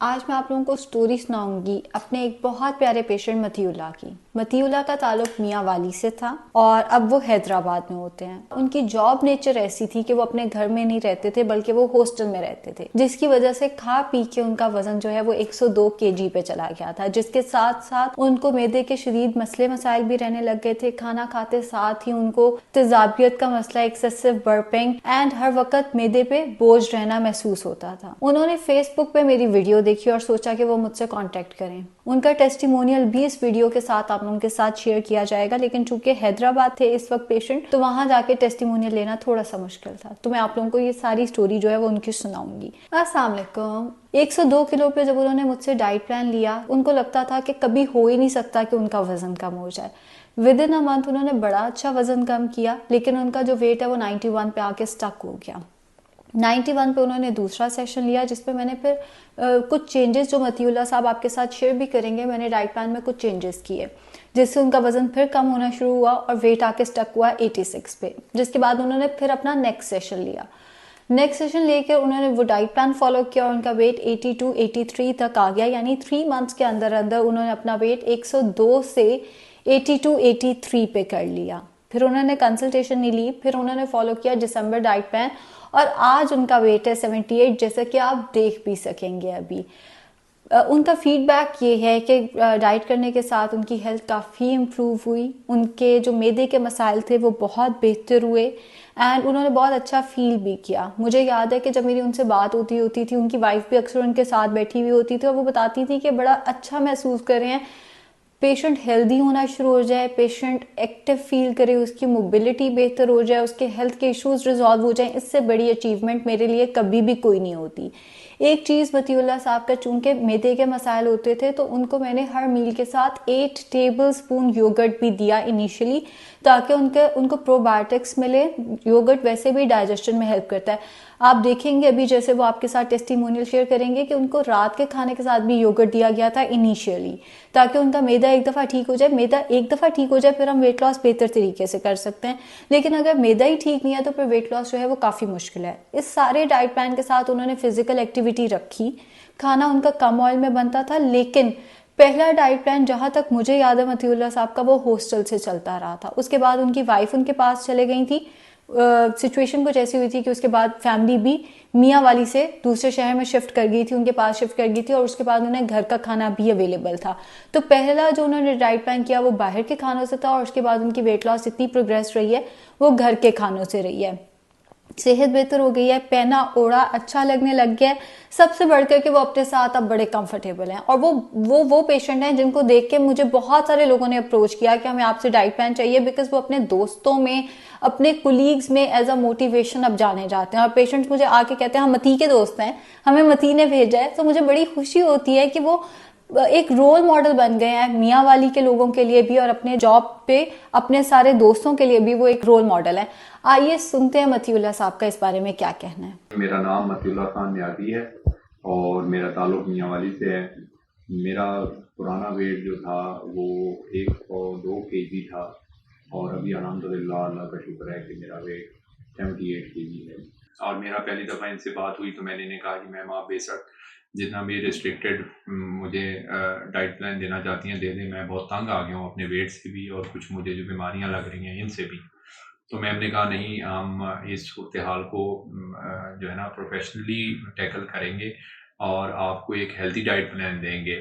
आज मैं आप लोगों को स्टोरी सुनाऊंगी अपने एक बहुत प्यारे पेशेंट मतीउल्लाह की। मतीउल्लाह का ताल्लुक मियाँ वाली से था और अब वो हैदराबाद में होते हैं। उनकी जॉब नेचर ऐसी थी कि वो अपने घर में नहीं रहते थे बल्कि वो हॉस्टल में रहते थे, जिसकी वजह से खा पी के उनका वजन जो है वो 102 kg पे चला गया था, जिसके साथ साथ उनको मैदे के शदीद मसले मसाइल भी रहने लग गए थे। खाना खाते साथ ही उनको तेजाबियत का मसला, एक्सेसिव बर्पिंग एंड हर वक्त मैदे पे बोझ रहना महसूस होता था। उन्होंने फेसबुक पे मेरी वीडियो देखी और सोचा कि वो मुझसे कांटेक्ट करें। उनका टेस्टिमोनियल भी इस वीडियो के साथ आप लोगों के साथ शेयर किया जाएगा, लेकिन चूंकि हैदराबाद थे इस वक्त पेशेंट, तो वहां जाके टेस्टिमोनियल लेना थोड़ा सा मुश्किल था। तो मैं आप लोगों को ये सारी स्टोरी जो है वो उनकी सुनाऊंगी। अस्सलाम वालेकुम। 102 किलो पे जब उन्होंने मुझसे डाइट प्लान लिया, उनको लगता था कि कभी हो ही नहीं सकता कि उनका वजन कम हो जाए। विद इन अ मंथ उन्होंने बड़ा अच्छा वजन कम किया, लेकिन उनका जो वेट है वो 91 पे आके स्टक हो गया। 91 पे उन्होंने दूसरा सेशन लिया, जिसपे मैंने फिर कुछ चेंजेस जो मतीउल्लाह साहब आपके साथ शेयर भी करेंगे, मैंने डाइट प्लान में कुछ चेंजेस किए, जिससे उनका वजन फिर कम होना शुरू हुआ और वेट आके स्टक हुआ 86 पे। जिसके बाद उन्होंने फिर अपना नेक्स्ट सेशन लिया। नेक्स्ट सेशन लेकर उन्होंने वो डाइट प्लान फॉलो किया और उनका वेट 82 83 तक आ गया। यानी 3 मंथ्स के अंदर अंदर उन्होंने अपना वेट 102 से 82 83 पे कर लिया। फिर उन्होंने कंसल्टेशन नहीं ली, फिर उन्होंने फॉलो किया दिसंबर डाइट प्लान और आज उनका वेट है 78, जैसा कि आप देख भी सकेंगे अभी। उनका फीडबैक ये है कि डाइट करने के साथ उनकी हेल्थ काफ़ी इम्प्रूव हुई, उनके जो मैदे के मसाइल थे वो बहुत बेहतर हुए एंड उन्होंने बहुत अच्छा फील भी किया। मुझे याद है कि जब मेरी उनसे बात होती थी, उनकी वाइफ भी अक्सर उनके साथ बैठी हुई होती थी और वो बताती थी कि बड़ा अच्छा महसूस कर रहे हैं। पेशेंट हेल्दी होना शुरू हो जाए, पेशेंट एक्टिव फील करे, उसकी मोबिलिटी बेहतर हो जाए, उसके हेल्थ के इश्यूज रिजॉल्व हो जाए, इससे बड़ी अचीवमेंट मेरे लिए कभी भी कोई नहीं होती। एक चीज़ मतीउल्लाह साहब का, चूंकि मैदे के मसाइल होते थे, तो उनको मैंने हर मील के साथ 8 टेबल स्पून योगर्ट भी दिया इनिशियली, ताकि उनको प्रोबायोटिक्स मिले। योगर्ट वैसे भी डाइजेशन में हेल्प करता है। आप देखेंगे अभी जैसे वो आपके साथ टेस्टिमोनियल शेयर करेंगे कि उनको रात के खाने के साथ भी योगर्ट दिया गया था इनिशियली, ताकि उनका मैदा एक दफ़ा ठीक हो जाए। मैदा एक दफ़ा ठीक हो जाए फिर हम वेट लॉस बेहतर तरीके से कर सकते हैं, लेकिन अगर मैदा ही ठीक नहीं है तो फिर वेट लॉस जो है वो काफ़ी मुश्किल है। इस सारे डाइट प्लान के साथ उन्होंने फिजिकल एक्टिविटी रखी, खाना उनका कम ऑयल में बनता था, लेकिन पहला डाइट प्लान जहां तक मुझे याद है मतीउल्लाह साहब का, वो हॉस्टल से चलता रहा था। उसके बाद उनकी वाइफ उनके पास चले गई थी। सिचुएशन कुछ ऐसी हुई थी कि उसके बाद फैमिली भी मियाँ वाली से दूसरे शहर में शिफ्ट कर गई थी, उनके पास शिफ्ट कर गई थी, और उसके बाद उन्हें घर का खाना भी अवेलेबल था। तो पहला जो उन्होंने डाइट प्लान किया वो बाहर के खानों से था, और उसके बाद उनकी वेट लॉस इतनी प्रोग्रेस रही है वो घर के खानों से रही है। सेहत बेहतर हो गई है, पहना ओढ़ा अच्छा लगने लग गया है। सबसे बढ़कर के वो अपने साथ अब बड़े कंफर्टेबल हैं, और वो पेशेंट हैं जिनको देख के मुझे बहुत सारे लोगों ने अप्रोच किया कि हमें आपसे डाइट प्लान चाहिए, बिकॉज वो अपने दोस्तों में, अपने कुलीग्स में एज अ मोटिवेशन अब जाने जाते हैं। और पेशेंट्स मुझे आके कहते हैं हम मती के दोस्त हैं, हमें मती ने भेजा है। तो मुझे बड़ी खुशी होती है कि वो एक रोल मॉडल बन गए हैं मियाँ वाली के लोगों के लिए भी, और अपने जॉब पे अपने सारे दोस्तों के लिए भी वो एक रोल मॉडल है। आइए सुनते हैं मतीउल्लाह साहब का इस बारे में क्या कहना है। मेरा नाम मतीउल्लाह खान न्याजी है और मेरा ताल्लुक मियाँ वाली से है। मेरा पुराना वेट जो था वो 102 kg था, और अभी अल्हम्दुलिल्लाह अल्लाह का शुक्र है कि मेरा वेट 78 kg है। और मेरा पहली दफ़ा इनसे बात हुई तो मैंने इन्हें कहा कि मैम आप बेशक जितना भी रिस्ट्रिक्टेड मुझे डाइट प्लान देना चाहती हैं दे दें, मैं बहुत तंग आ गया हूँ अपने वेट से भी, और कुछ मुझे जो बीमारियाँ लग रही हैं इनसे भी। तो मैम ने कहा नहीं, हम इस सूरत हाल को जो है ना प्रोफेशनली टैकल करेंगे और आपको एक हेल्थी डाइट प्लान देंगे।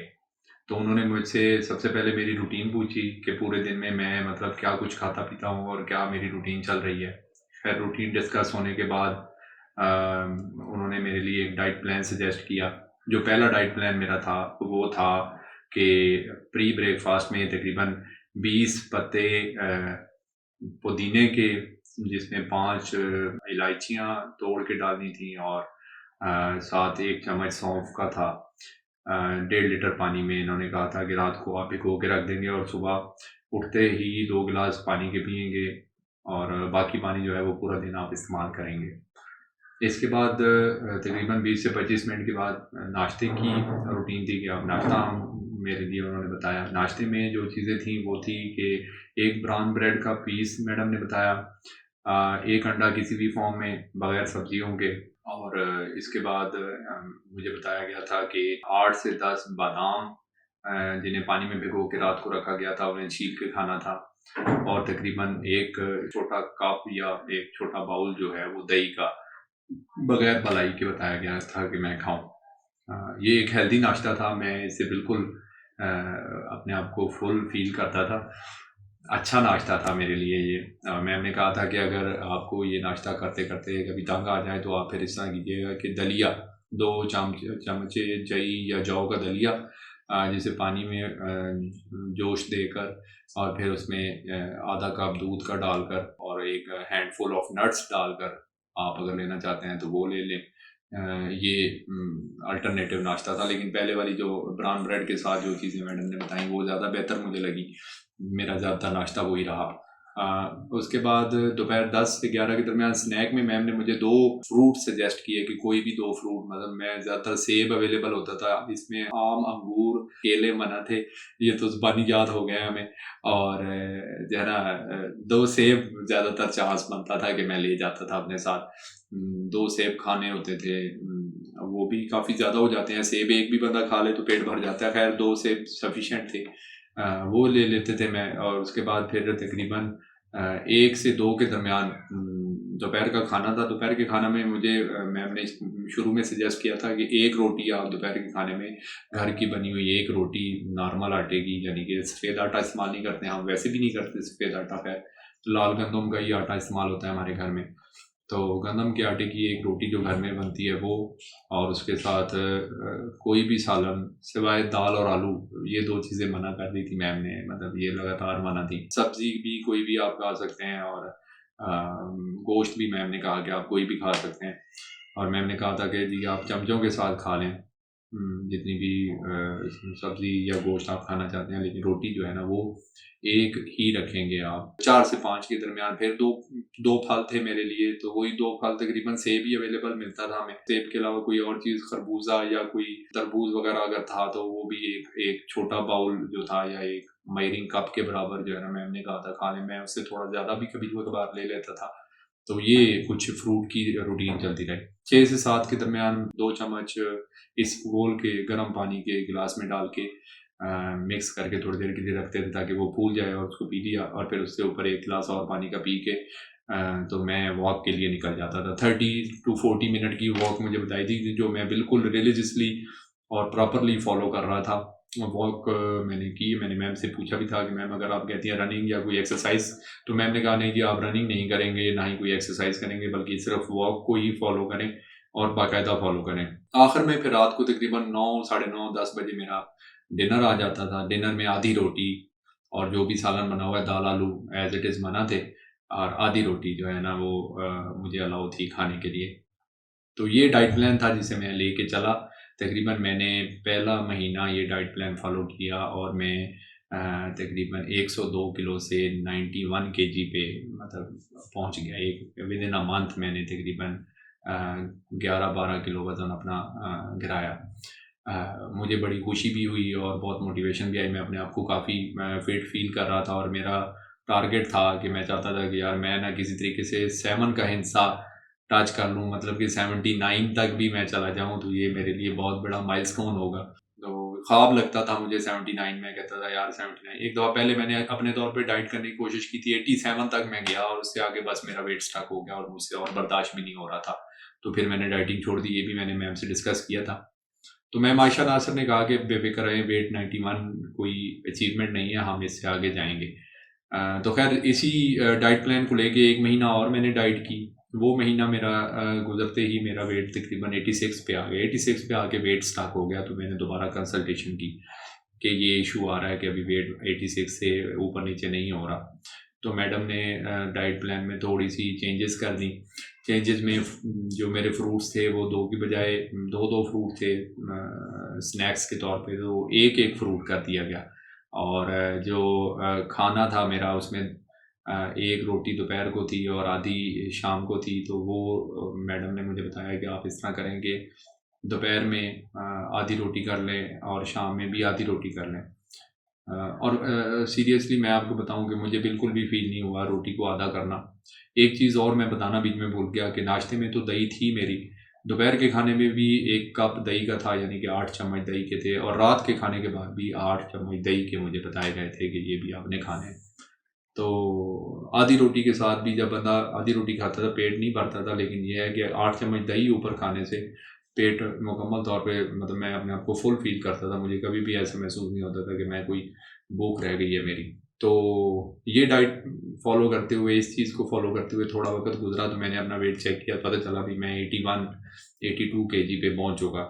तो उन्होंने मुझसे सबसे पहले मेरी रूटीन पूछी कि पूरे दिन में मैं मतलब क्या कुछ खाता पीता हूँ और क्या मेरी रूटीन चल रही है। फिर रूटीन डिस्कस होने के बाद उन्होंने मेरे लिए एक डाइट प्लान सजेस्ट किया। जो पहला डाइट प्लान मेरा था वो था कि प्री ब्रेकफास्ट में तकरीबन 20 पत्ते पुदीने के, जिसमें 5 इलायचियाँ तोड़ के डालनी थी, और साथ 1 चम्मच सौंफ का था। 1.5 लीटर पानी में इन्होंने कहा था कि रात को आप भिगो के रख देंगे और सुबह उठते ही 2 गिलास पानी के पिएंगे, और बाकी पानी जो है वो पूरा दिन आप इस्तेमाल करेंगे। इसके बाद तकरीबन 20 से 25 मिनट के बाद नाश्ते की रूटीन थी कि अब नाश्ता मेरे लिए उन्होंने बताया। नाश्ते में जो चीज़ें थी वो थी कि एक ब्राउन ब्रेड का पीस मैडम ने बताया, एक अंडा किसी भी फॉर्म में बगैर सब्जियों के, और इसके बाद मुझे बताया गया था कि 8 से 10 बादाम जिन्हें पानी में भिगो के रात को रखा गया था उन्हें छील के खाना था, और तकरीबन एक छोटा कप या एक छोटा बाउल जो है वो दही का बगैर मलाई के बताया गया था कि मैं खाऊं। ये एक हेल्दी नाश्ता था, मैं इससे बिल्कुल अपने आप को फुल फील करता था। अच्छा नाश्ता था मेरे लिए ये। मैम ने कहा था कि अगर आपको ये नाश्ता करते करते कभी तंग आ जाए तो आप फिर इस तरह कीजिएगा कि दलिया 2 चमचे जई या जौ का दलिया जिसे पानी में जोश देकर और फिर उसमें आधा कप दूध का डालकर और एक हैंडफुल ऑफ नट्स डालकर आप अगर लेना चाहते हैं तो वो ले लें। ये अल्टरनेटिव नाश्ता था, लेकिन पहले वाली जो ब्राउन ब्रेड के साथ जो चीज़ें मैडम ने बताई वो ज़्यादा बेहतर मुझे लगी। मेरा ज़्यादातर नाश्ता वही रहा। उसके बाद दोपहर 10 से 11 के दरमियान स्नैक में मैम ने मुझे 2 फ्रूट सजेस्ट किए कि कोई भी 2 फ्रूट, मतलब मैं ज़्यादातर सेब अवेलेबल होता था, इसमें आम, अंगूर, केले मना थे, ये तो ज़ुबानियात हो गए हमें। और जो है ना 2 सेब ज़्यादातर चांस बनता था कि मैं ले जाता था अपने साथ। 2 सेब खाने होते थे, वो भी काफ़ी ज़्यादा हो जाते हैं। सेब एक भी बंदा खा ले तो पेट भर जाता है, खैर 2 सेब सफिशेंट थे। वो ले लेते थे मैं। और उसके बाद फिर तकरीबन 1 से 2 के दरमियान दोपहर का खाना था। दोपहर के खाना में मुझे मैम ने शुरू में सजेस्ट किया था कि 1 रोटी आप दोपहर के खाने में घर की बनी हुई 1 रोटी नॉर्मल आटे की, यानी कि सफ़ेद आटा इस्तेमाल नहीं करते, हम वैसे भी नहीं करते सफ़ेद आटा, खैर लाल गंदम का ही आटा इस्तेमाल होता है हमारे घर में। तो गंदम के आटे की 1 रोटी जो घर में बनती है वो, और उसके साथ कोई भी सालन सिवाय दाल और आलू, ये 2 चीज़ें मना कर दी थी मैम ने, मतलब ये लगातार मना थी। सब्जी भी कोई भी आप खा सकते हैं, और गोश्त भी मैम ने कहा कि आप कोई भी खा सकते हैं। और मैम ने कहा था कि जी आप चमचों के साथ खा लें जितनी भी सब्जी या गोश्त आप खाना चाहते हैं, लेकिन रोटी जो है ना वो एक ही रखेंगे आप। 4 से 5 के दरमियान फिर दो फल थे मेरे लिए, तो वही 2 फल, तकरीबन सेब ही अवेलेबल मिलता था हमें। सेब के अलावा कोई और चीज़, खरबूजा या कोई तरबूज वगैरह अगर था तो वो भी एक छोटा बाउल जो था, या एक मेजरिंग कप के बराबर जो है ना मैम ने कहा था खा लें। मैं उससे थोड़ा ज़्यादा भी कभी कभार ले लेता था। तो ये कुछ फ्रूट की रूटीन चलती रही। 6 से 7 के दरमियान 2 चम्मच इस घोल के गर्म पानी के गिलास में डाल के मिक्स करके थोड़ी देर के लिए रखते थे ताकि वो फूल जाए, और उसको पी लिया, और फिर उसके ऊपर 1 गिलास और पानी का पी के तो मैं वॉक के लिए निकल जाता था। 30 to 40 मिनट की वॉक मुझे बताई थी, जो मैं बिल्कुल रिलीजियसली और प्रॉपरली फॉलो कर रहा था। वॉक मैंने की। मैंने मैम से पूछा भी था कि मैम अगर आप कहती हैं रनिंग या कोई एक्सरसाइज, तो मैम ने कहा नहीं जी आप रनिंग नहीं करेंगे, ना ही कोई एक्सरसाइज करेंगे, बल्कि सिर्फ वॉक को ही फॉलो करें और बाकायदा फॉलो करें। आखिर में फिर रात को तकरीबन 9, साढ़े 9, 10 बजे मेरा डिनर आ जाता था। डिनर में आधी रोटी और जो भी सालन बना हुआ है, दाल आलू एज इट इज़ मना थे, और आधी रोटी जो है ना वो मुझे अलाउ थी खाने के लिए। तो ये डाइट प्लान था जिसे मैं लेके चला। तकरीबन मैंने पहला महीना ये डाइट प्लान फॉलो किया, और मैं तकरीबन 102 किलो से 91 केजी पे मतलब पहुंच गया। एक विद इन अ मंथ मैंने तकरीबन 11-12 किलो वज़न अपना गिराया। मुझे बड़ी खुशी भी हुई और बहुत मोटिवेशन भी आई। मैं अपने आप को काफ़ी फिट फील कर रहा था, और मेरा टारगेट था कि मैं चाहता था कि यार मैं ना किसी तरीके से 7 का हिस्सा टच कर लूँ, मतलब कि 79 तक भी मैं चला जाऊँ तो ये मेरे लिए बहुत बड़ा माइलस्टोन होगा। तो ख्वाब लगता था मुझे 79, में कहता था यार 79। एक दफ़ा पहले मैंने अपने तौर पे डाइट करने की कोशिश की थी, 87 तक मैं गया, और उससे आगे बस मेरा वेट स्टक हो गया और मुझसे और बर्दाश्त भी नहीं हो रहा था। तो फिर मैंने डाइटिंग छोड़ दी। ये भी मैंने मैम से डिस्कस किया था। तो मैम आयशा नासिर ने कहा कि बेफिक्र रहें, वेट 91 कोई अचीवमेंट नहीं है, हम इससे आगे जाएंगे। तो खैर इसी डाइट प्लान को लेके 1 महीना और मैंने डाइट की। वो महीना मेरा गुजरते ही मेरा वेट तकरीबन 86 पे आ गया। 86 पे आके वेट स्टक हो गया, तो मैंने दोबारा कंसल्टेशन की कि ये इशू आ रहा है कि अभी वेट 86 से ऊपर नीचे नहीं हो रहा। तो मैडम ने डाइट प्लान में थोड़ी सी चेंजेस कर दी। चेंजेस में जो मेरे फ्रूट्स थे वो 2 की बजाय 2 फ्रूट थे स्नैक्स के तौर पे, तो एक फ्रूट कर दिया गया। और जो खाना था मेरा उसमें 1 रोटी दोपहर को थी और आधी शाम को थी। तो वो मैडम ने मुझे बताया कि आप इस तरह करेंगे, दोपहर में आधी रोटी कर लें और शाम में भी आधी रोटी कर लें। और सीरियसली मैं आपको बताऊं कि मुझे बिल्कुल भी फील नहीं हुआ रोटी को आधा करना। एक चीज़ और मैं बताना बीच में भूल गया कि नाश्ते में तो दही थी मेरी, दोपहर के खाने में भी 1 कप दही का था, यानी कि 8 चम्मच दही के थे, और रात के खाने के बाद भी 8 चम्मच दही के मुझे बताए गए थे कि ये भी आपने खाने हैं। तो आधी रोटी के साथ भी जब बंदा आधी रोटी खाता था पेट नहीं भरता था, लेकिन ये है कि 8 चम्मच दही ऊपर खाने से पेट मुकम्मल तौर पे, मतलब मैं अपने आप को फुल फील करता था। मुझे कभी भी ऐसा महसूस नहीं होता था कि मैं कोई भूख रह गई है मेरी। तो ये डाइट फॉलो करते हुए, इस चीज़ को फॉलो करते हुए थोड़ा वक्त गुजरा, तो मैंने अपना वेट चेक किया, पता चला भी मैं 82 केजी पे पहुंच चुका।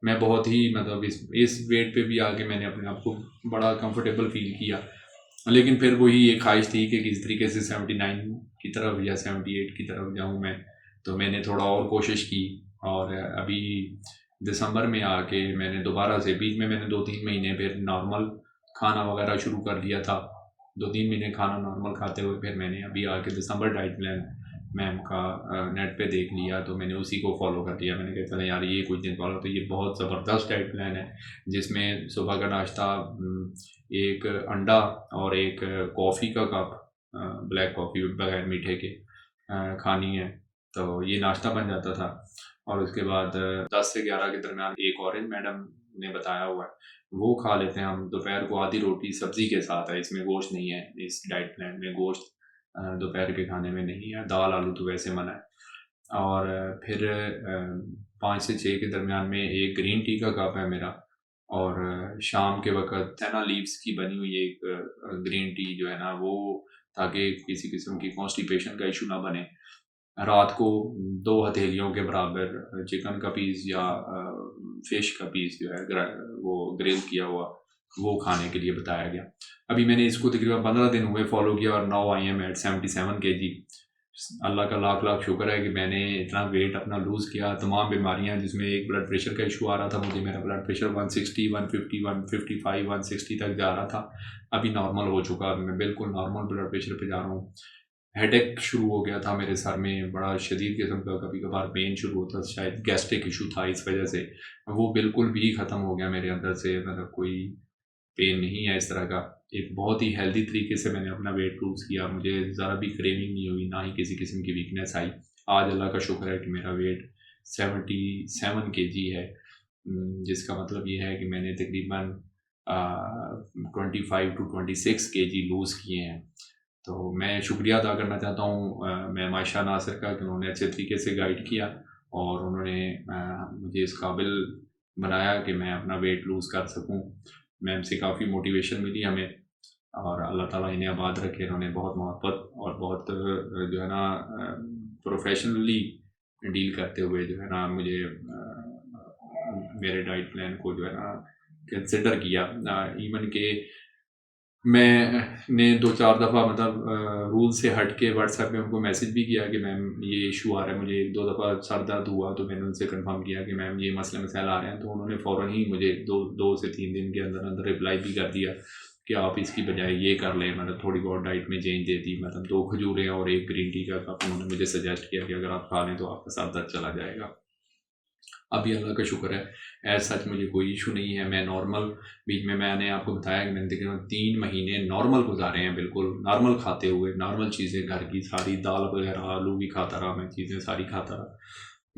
मैं बहुत ही मतलब इस वेट पे भी आके मैंने अपने आप को बड़ा कंफर्टेबल फील किया। लेकिन फिर वही एक ख्वाहिश थी कि किस तरीके से 79 की तरफ या 78 की तरफ जाऊं मैं। तो मैंने थोड़ा और कोशिश की, और अभी दिसंबर में आके मैंने दोबारा से, बीच में मैंने 2-3 महीने फिर नॉर्मल खाना वगैरह शुरू कर दिया था। 2-3 महीने खाना नॉर्मल खाते हुए फिर मैंने अभी आके दिसंबर डाइट प्लान मैम का नेट पे देख लिया, तो मैंने उसी को फॉलो कर लिया। मैंने कहा चले यार ये कुछ दिन फॉलो, तो ये बहुत ज़बरदस्त डाइट प्लान है, जिसमें सुबह का नाश्ता एक अंडा और एक कॉफ़ी का कप, ब्लैक कॉफ़ी बगैर मीठे के खानी है, तो ये नाश्ता बन जाता था। और उसके बाद 10 से 11 के दरमियान एक ऑरेंज मैडम ने बताया हुआ है, वो खा लेते हैं हम। दोपहर को आधी रोटी सब्ज़ी के साथ है, इसमें गोश्त नहीं है, इस डाइट प्लान में गोश्त दोपहर के खाने में नहीं है। दाल आलू तो वैसे मना है। और फिर 5 से 6 के दरमियान में एक ग्रीन टी का कप है मेरा, और शाम के वक्त चना लीव्स की बनी हुई एक ग्रीन टी जो है ना, वो, ताकि किसी किस्म की कॉन्स्टिपेशन का इशू ना बने। रात को 2 हथेलियों के बराबर चिकन का पीस या फिश का पीस जो है वो ग्रिल किया हुआ, वो खाने के लिए बताया गया। अभी मैंने इसको तकरीबन 15 दिन हुए फॉलो किया, और now I am at 77 kg। Allah का लाख लाख शुक्र है कि मैंने इतना वेट अपना लूज़ किया। तमाम बीमारियां, जिसमें एक ब्लड प्रेशर का इशू आ रहा था मुझे, मेरा ब्लड प्रेशर 160, 150, 155, 160 तक जा रहा था, अभी नॉर्मल हो चुका। मैं बिल्कुल नॉर्मल ब्लड प्रेशर पे जा रहा हूँ। हेडेक शुरू हो गया था मेरे सर में, बड़ा शदीद किस्म का, कभी कभार पेन शुरू होता, शायद गैस्ट्रिक इशू था इस वजह से, वो बिल्कुल भी ख़त्म हो गया मेरे अंदर से। मतलब कोई पेन नहीं है इस तरह का। एक बहुत ही हेल्दी तरीके से मैंने अपना वेट लूज़ किया, मुझे ज़रा भी क्रेविंग नहीं हुई, ना ही किसी किस्म की वीकनेस आई। आज अल्लाह का शुक्र है कि मेरा वेट 77 kg है, जिसका मतलब ये है कि मैंने तकरीबन 25 to 26 kg लूज़ किए हैं। तो मैं शुक्रिया अदा करना चाहता हूँ मैम आयशा नासिर का, कि उन्होंने अच्छे तरीके से गाइड किया, और उन्होंने मुझे इस काबिल बनाया कि मैं अपना वेट लूज़ कर सकूँ। मैम से काफ़ी मोटिवेशन मिली हमें, और अल्लाह ताला इन्हें आबाद रखे। इन्होंने बहुत मोहब्बत और बहुत जो है ना प्रोफेशनली डील करते हुए जो है ना मुझे मेरे डाइट प्लान को जो है ना कंसिडर किया। इवन के मैंने 2-4 दफ़ा मतलब रूल से हट के व्हाट्सएप में उनको मैसेज भी किया कि मैम ये इशू आ रहा है मुझे। 1-2 दफ़ा सर दर्द हुआ तो मैंने उनसे कंफर्म किया कि मैम ये मसले मसाइल आ रहे हैं, तो उन्होंने फ़ौरन ही मुझे 2 से 3 दिन के अंदर अंदर रिप्लाई भी कर दिया कि आप इसकी बजाय ये कर लें, मतलब थोड़ी बहुत डाइट में चेंज दे दी। मतलब 2 खजूरें और 1 ग्रीन टी का कप उन्होंने मुझे सजेस्ट किया कि अगर आप खा लें तो आपका सर दर्द चला जाएगा। अभी अल्लाह का शुक्र है एज सच मुझे कोई इशू नहीं है। मैं नॉर्मल, बीच में मैंने आपको बताया कि मैंने तकरीबन 3 महीने नॉर्मल गुजारे हैं, बिल्कुल नॉर्मल खाते हुए, नॉर्मल चीज़ें घर की सारी, दाल वगैरह आलू भी खाता रहा मैं, चीज़ें सारी खाता रहा।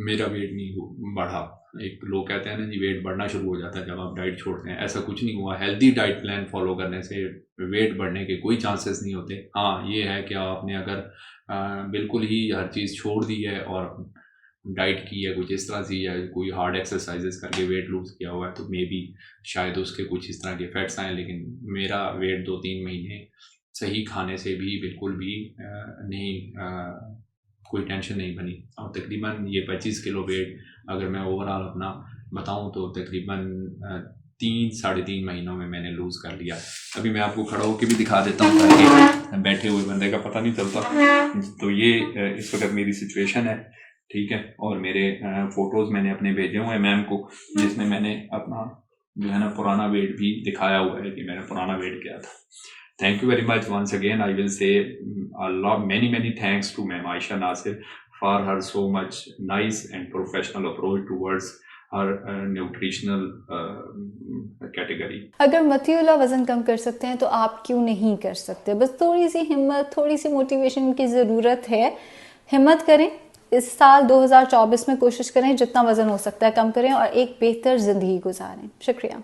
मेरा वेट नहीं बढ़ा। एक लोग कहते हैं ना जी वेट बढ़ना शुरू हो जाता है जब आप डाइट छोड़ते हैं, ऐसा कुछ नहीं हुआ। हेल्दी डाइट प्लान फॉलो करने से वेट बढ़ने के कोई चांसेस नहीं होते। हाँ ये है कि आपने अगर बिल्कुल ही हर चीज़ छोड़ दी है और डाइट की है कुछ इस तरह से, या कोई हार्ड एक्सरसाइजेस करके वेट लूज़ किया हुआ है, तो मे बी शायद उसके कुछ इस तरह के इफ़ेक्ट्स आए। लेकिन मेरा वेट 2-3 महीने सही खाने से भी बिल्कुल भी नहीं, कोई टेंशन नहीं बनी। और तकरीबन ये 25 किलो वेट अगर मैं ओवरऑल अपना बताऊं तो तकरीबन 3-3.5 महीनों में मैंने लूज़ कर लिया। अभी मैं आपको खड़ा होकर भी दिखा देता हूँ ताकि बैठे हुए बंदे का पता नहीं चलता। तो ये इस वक्त मेरी सिचुएशन है, ठीक है। और मेरे फ़ोटोज़ मैंने अपने भेजे हुए हैं मैम को, जिसमें मैंने अपना जो है ना पुराना वेट भी दिखाया हुआ है कि मेरा पुराना वेट क्या था। Thank you very much once again. I will say many thanks to Ma'am Aisha Nasir for her so much nice and professional approach towards her nutritional category. अगर मतीउल्लाह वज़न कम कर सकते हैं तो आप क्यों नहीं कर सकते? बस थोड़ी सी हिम्मत, थोड़ी सी मोटिवेशन की ज़रूरत है। हिम्मत करें इस साल 2024 में कोशिश करें जितना वजन हो सकता है कम करें और एक बेहतर जिंदगी गुजारें। शुक्रिया।